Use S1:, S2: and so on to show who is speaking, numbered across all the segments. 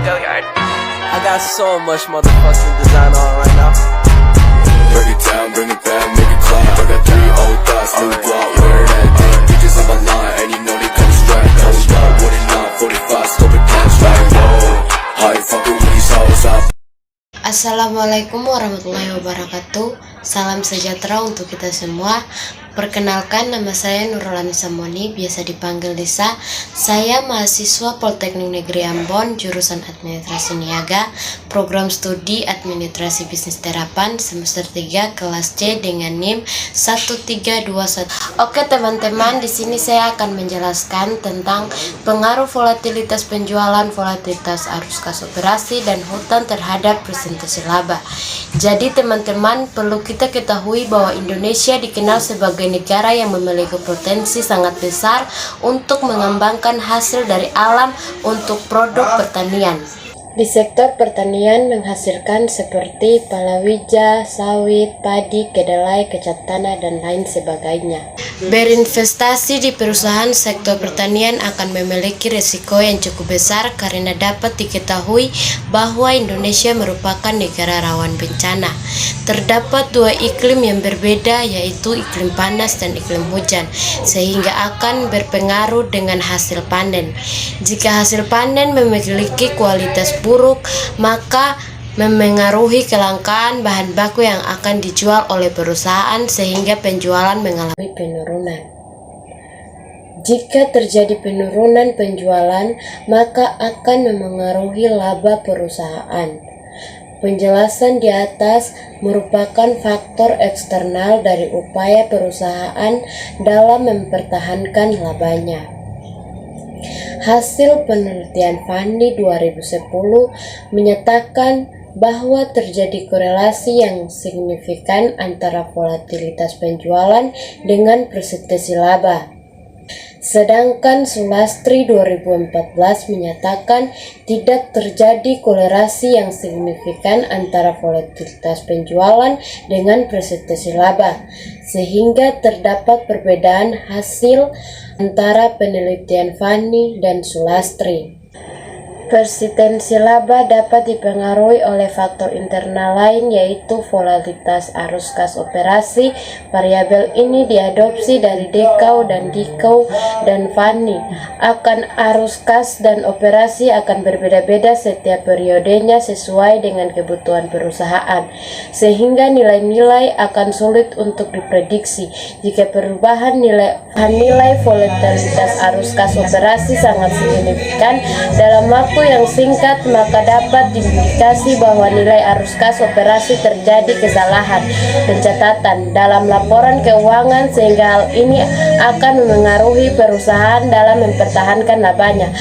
S1: I got so much motherfucking design on right now.
S2: Break it down, bring it back, make it clap. I got 3 old thoughts, new block, where that thing. Bitches on my line, and you know they come straight. Hold up, what it not, 45, stop it, cash like whoa. How you fucking with these hoes up?
S3: Assalamualaikum warahmatullahi wabarakatuh. Salam sejahtera untuk kita semua. Perkenalkan, nama saya Nurulani Samoni, biasa dipanggil Lisa. Saya mahasiswa Politeknik Negeri Ambon, jurusan Administrasi Niaga, program studi Administrasi Bisnis Terapan, semester 3, kelas C dengan NIM 1321. Oke teman-teman, di sini saya akan menjelaskan tentang pengaruh volatilitas penjualan, volatilitas arus kas operasi, dan hutang terhadap presentasi laba. Jadi teman-teman, perlu kita ketahui bahwa Indonesia dikenal sebagai negara yang memiliki potensi sangat besar untuk mengembangkan hasil dari alam untuk produk pertanian. Di sektor pertanian menghasilkan seperti palawija, sawit, padi, kedelai, kecap tanah, dan lain sebagainya. Berinvestasi di perusahaan sektor pertanian akan memiliki risiko yang cukup besar karena dapat diketahui bahwa Indonesia merupakan negara rawan bencana. Terdapat 2 iklim yang berbeda, yaitu iklim panas dan iklim hujan, sehingga akan berpengaruh dengan hasil panen. Jika hasil panen memiliki kualitas buruk, maka memengaruhi kelangkaan bahan baku yang akan dijual oleh perusahaan sehingga penjualan mengalami penurunan. Jika terjadi penurunan penjualan, maka akan memengaruhi laba perusahaan. Penjelasan di atas merupakan faktor eksternal dari upaya perusahaan dalam mempertahankan labanya. Hasil penelitian Fandi 2010 menyatakan bahwa terjadi korelasi yang signifikan antara volatilitas penjualan dengan presentasi laba. Sedangkan Sulastri 2014 menyatakan tidak terjadi korelasi yang signifikan antara volatilitas penjualan dengan presentasi laba, sehingga terdapat perbedaan hasil antara penelitian Fani dan Sulastri. Persistensi laba dapat dipengaruhi oleh faktor internal lain, yaitu volatilitas arus kas operasi. Variabel ini diadopsi dari Dekau dan Dikau dan Fani. Akan arus kas dan operasi akan berbeda-beda setiap periodenya sesuai dengan kebutuhan perusahaan, sehingga nilai-nilai akan sulit untuk diprediksi. Jika perubahan nilai volatilitas arus kas operasi sangat signifikan dalam waktu yang singkat, maka dapat diindikasi bahwa nilai arus kas operasi terjadi kesalahan pencatatan dalam laporan keuangan, sehingga hal ini akan memengaruhi perusahaan dalam mempertahankan labanya.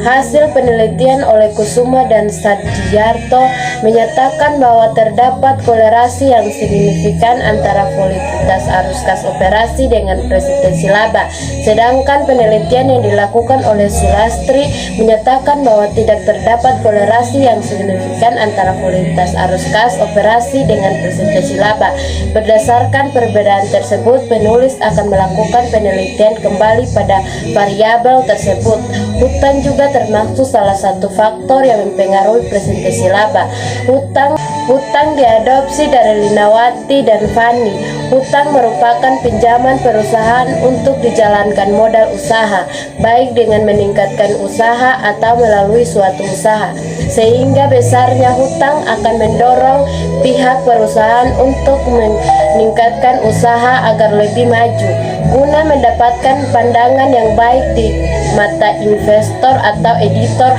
S3: Hasil penelitian oleh Kusuma dan Sadiarto menyatakan bahwa terdapat korelasi yang signifikan antara volatilitas arus kas operasi dengan presentasi laba. Sedangkan penelitian yang dilakukan oleh Sulastri menyatakan bahwa tidak terdapat korelasi yang signifikan antara volatilitas arus kas operasi dengan presentasi laba. Berdasarkan perbedaan tersebut, penulis akan melakukan penelitian kembali pada variabel tersebut. Hutang juga termasuk salah satu faktor yang mempengaruhi presentasi laba. Hutang diadopsi dari Linawati dan Fani. Hutang merupakan pinjaman perusahaan untuk dijalankan modal usaha, baik dengan meningkatkan usaha atau melalui suatu usaha, sehingga besarnya hutang akan mendorong pihak perusahaan untuk meningkatkan usaha agar lebih maju, guna mendapatkan pandangan yang baik di mata investor atau editor.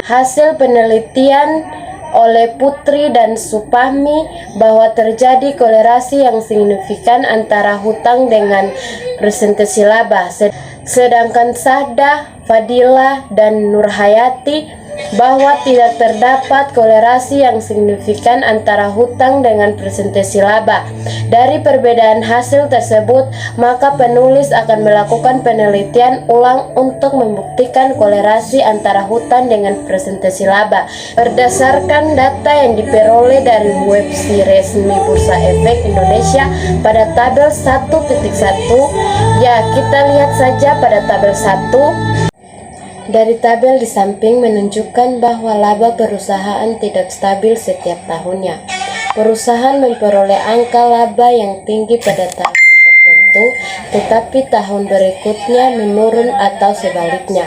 S3: Hasil penelitian oleh Putri dan Supahmi bahwa terjadi korelasi yang signifikan antara hutang dengan presentasi laba. Sedangkan Sahdah, Fadila, dan Nurhayati bahwa tidak terdapat korelasi yang signifikan antara hutang dengan presentasi laba. Dari perbedaan hasil tersebut, maka penulis akan melakukan penelitian ulang untuk membuktikan korelasi antara hutang dengan presentasi laba. Berdasarkan data yang diperoleh dari website resmi Bursa Efek Indonesia pada tabel 1.1, ya kita lihat saja pada tabel 1. Dari tabel di samping menunjukkan bahwa laba perusahaan tidak stabil setiap tahunnya. Perusahaan memperoleh angka laba yang tinggi pada tahun tertentu, tetapi tahun berikutnya menurun atau sebaliknya.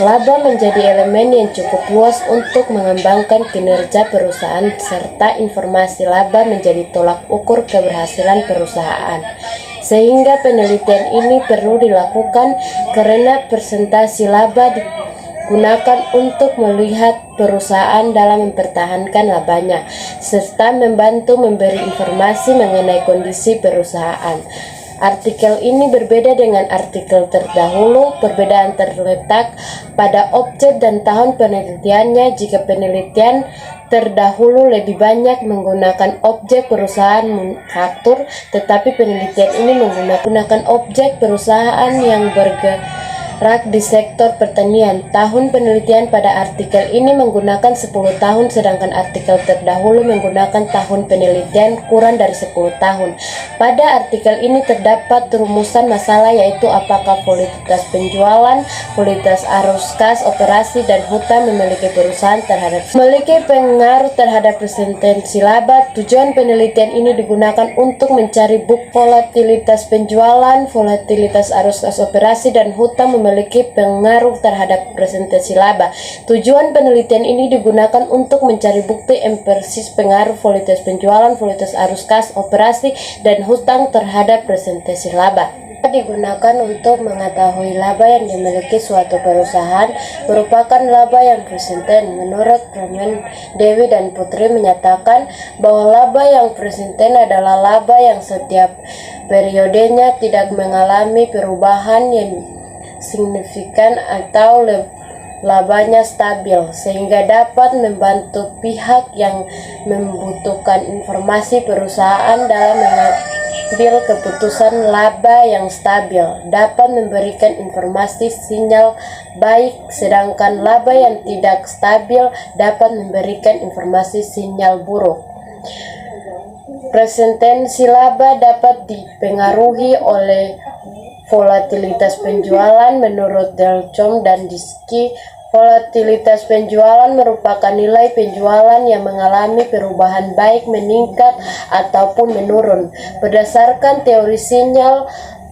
S3: Laba menjadi elemen yang cukup luas untuk mengembangkan kinerja perusahaan, serta informasi laba menjadi tolak ukur keberhasilan perusahaan. Sehingga penelitian ini perlu dilakukan karena presentasi laba digunakan untuk melihat perusahaan dalam mempertahankan labanya, serta membantu memberi informasi mengenai kondisi perusahaan. Artikel ini berbeda dengan artikel terdahulu. Perbedaan terletak pada objek dan tahun penelitiannya. Jika penelitian terdahulu lebih banyak menggunakan objek perusahaan manufaktur, tetapi penelitian ini menggunakan objek perusahaan yang bergerak di sektor pertanian. Tahun penelitian pada artikel ini menggunakan 10 tahun, sedangkan artikel terdahulu menggunakan tahun penelitian kurang dari 10 tahun. Pada artikel ini terdapat rumusan masalah, yaitu apakah volatility penjualan, volatility arus kas operasi, dan hutang memiliki pengaruh terhadap presentasi laba. Tujuan penelitian ini digunakan untuk mencari bukti volatilitas penjualan, volatilitas arus kas operasi, dan hutang memiliki pengaruh terhadap presentasi laba. Tujuan penelitian ini digunakan untuk mencari bukti empiris pengaruh volatilitas penjualan, volatilitas arus kas operasi, dan hutang terhadap presentasi laba. Digunakan untuk mengetahui laba yang dimiliki suatu perusahaan merupakan laba yang presenten. Menurut Ramen, Dewi, dan Putri menyatakan bahwa laba yang presenten adalah laba yang setiap periodenya tidak mengalami perubahan yang signifikan atau labanya stabil, sehingga dapat membantu pihak yang membutuhkan informasi perusahaan dalam mengambil keputusan. Laba yang stabil dapat memberikan informasi sinyal baik, sedangkan laba yang tidak stabil dapat memberikan informasi sinyal buruk. Presentensi laba dapat dipengaruhi oleh volatilitas penjualan. Menurut Delcom dan Diski, volatilitas penjualan merupakan nilai penjualan yang mengalami perubahan baik meningkat ataupun menurun. Berdasarkan teori sinyal,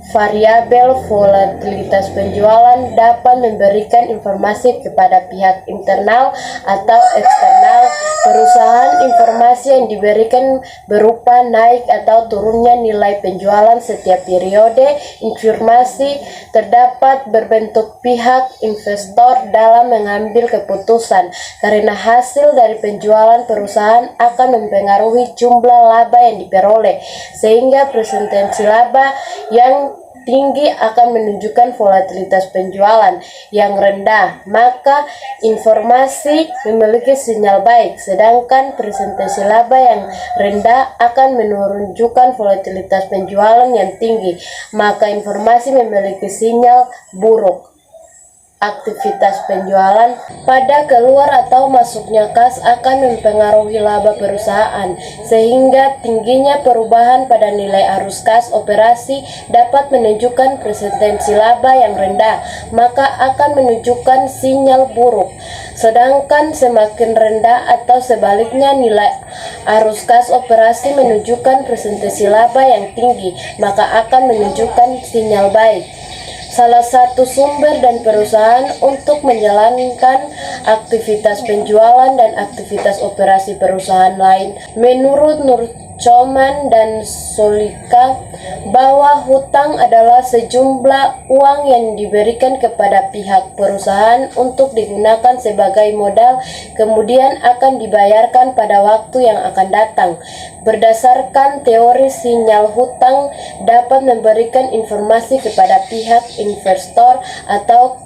S3: variabel volatilitas penjualan dapat memberikan informasi kepada pihak internal atau eksternal perusahaan. Informasi yang diberikan berupa naik atau turunnya nilai penjualan setiap periode. Informasi terdapat berbentuk pihak investor dalam mengambil keputusan, karena hasil dari penjualan perusahaan akan mempengaruhi jumlah laba yang diperoleh, sehingga presentasi laba yang tinggi akan menunjukkan volatilitas penjualan yang rendah, maka informasi memiliki sinyal baik, sedangkan presentasi laba yang rendah akan menunjukkan volatilitas penjualan yang tinggi, maka informasi memiliki sinyal buruk. Aktivitas penjualan pada keluar atau masuknya kas akan mempengaruhi laba perusahaan, sehingga tingginya perubahan pada nilai arus kas operasi dapat menunjukkan presentasi laba yang rendah, maka akan menunjukkan sinyal buruk. Sedangkan semakin rendah atau sebaliknya nilai arus kas operasi menunjukkan presentasi laba yang tinggi, maka akan menunjukkan sinyal baik. Salah satu sumber dan perusahaan untuk menjalankan aktivitas penjualan dan aktivitas operasi perusahaan lain. Menurut Nur Coman dan Solika, bahwa hutang adalah sejumlah uang yang diberikan kepada pihak perusahaan untuk digunakan sebagai modal, kemudian akan dibayarkan pada waktu yang akan datang. Berdasarkan teori sinyal, hutang dapat memberikan informasi kepada pihak investor atau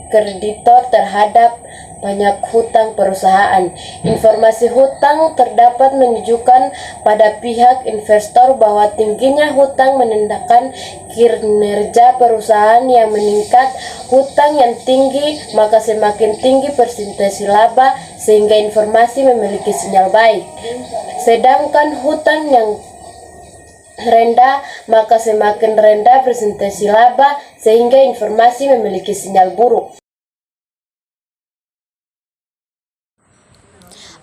S3: kreditor terhadap banyak hutang perusahaan. Informasi hutang terdapat menunjukkan pada pihak investor bahwa tingginya hutang menandakan kinerja perusahaan yang meningkat. Hutang yang tinggi, maka semakin tinggi persentase laba, sehingga informasi memiliki sinyal baik. Sedangkan hutang yang rendah, maka semakin rendah persentase laba, sehingga informasi memiliki sinyal buruk.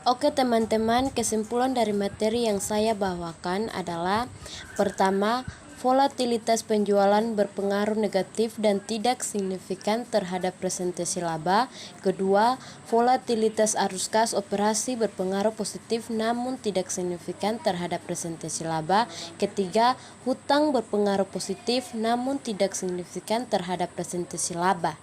S3: Oke teman-teman, kesimpulan dari materi yang saya bawakan adalah: pertama, volatilitas penjualan berpengaruh negatif dan tidak signifikan terhadap presentasi laba. Kedua, volatilitas arus kas operasi berpengaruh positif namun tidak signifikan terhadap presentasi laba. Ketiga, hutang berpengaruh positif namun tidak signifikan terhadap presentasi laba.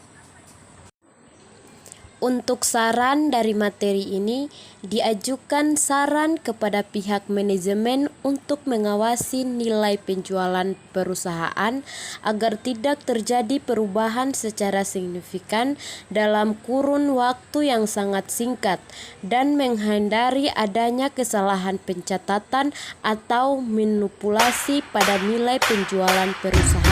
S3: Untuk saran dari materi ini, diajukan saran kepada pihak manajemen untuk mengawasi nilai penjualan perusahaan agar tidak terjadi perubahan secara signifikan dalam kurun waktu yang sangat singkat dan menghindari adanya kesalahan pencatatan atau manipulasi pada nilai penjualan perusahaan.